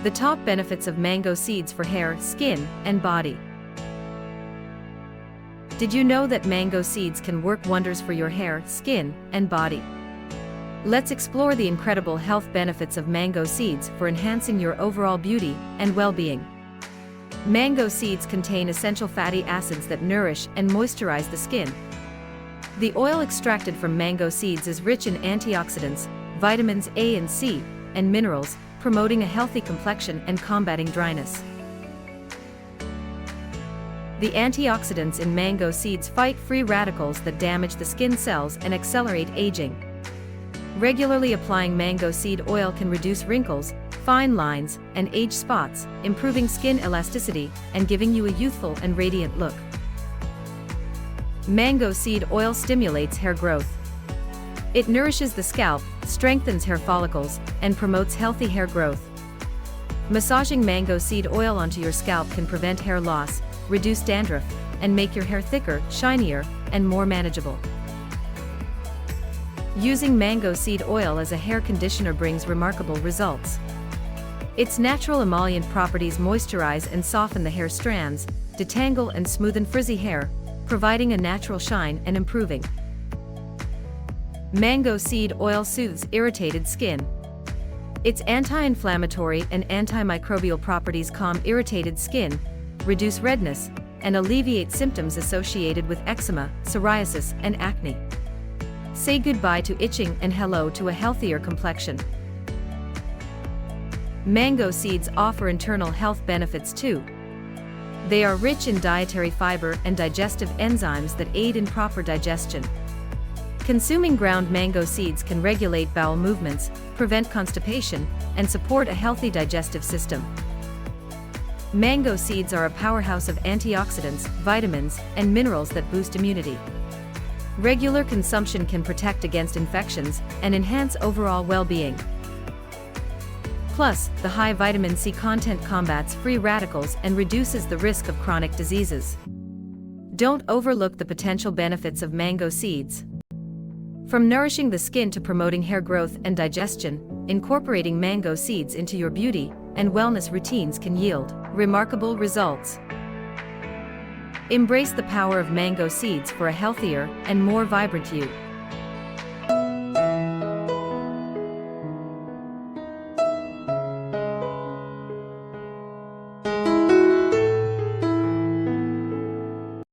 The top benefits of mango seeds for hair, skin, and body. Did you know that mango seeds can work wonders for your hair, skin, and body? Let's explore the incredible health benefits of mango seeds for enhancing your overall beauty and well-being. Mango seeds contain essential fatty acids that nourish and moisturize the skin. The oil extracted from mango seeds is rich in antioxidants, vitamins A and C, and minerals, promoting a healthy complexion and combating dryness. The antioxidants in mango seeds fight free radicals that damage the skin cells and accelerate aging. Regularly applying mango seed oil can reduce wrinkles, fine lines, and age spots, improving skin elasticity and giving you a youthful and radiant look. Mango seed oil stimulates hair growth. It nourishes the scalp, strengthens hair follicles, and promotes healthy hair growth. Massaging mango seed oil onto your scalp can prevent hair loss, reduce dandruff, and make your hair thicker, shinier, and more manageable. Using mango seed oil as a hair conditioner brings remarkable results. Its natural emollient properties moisturize and soften the hair strands, detangle and smoothen frizzy hair, providing a natural shine and improving. Mango seed oil soothes irritated skin. Its anti-inflammatory and antimicrobial properties calm irritated skin, reduce redness, and alleviate symptoms associated with eczema, psoriasis, and acne. Say goodbye to itching and hello to a healthier complexion. Mango seeds offer internal health benefits too. They are rich in dietary fiber and digestive enzymes that aid in proper digestion. Consuming ground mango seeds can regulate bowel movements, prevent constipation, and support a healthy digestive system. Mango seeds are a powerhouse of antioxidants, vitamins, and minerals that boost immunity. Regular consumption can protect against infections and enhance overall well-being. Plus, the high vitamin C content combats free radicals and reduces the risk of chronic diseases. Don't overlook the potential benefits of mango seeds. From nourishing the skin to promoting hair growth and digestion, incorporating mango seeds into your beauty and wellness routines can yield remarkable results. Embrace the power of mango seeds for a healthier and more vibrant you.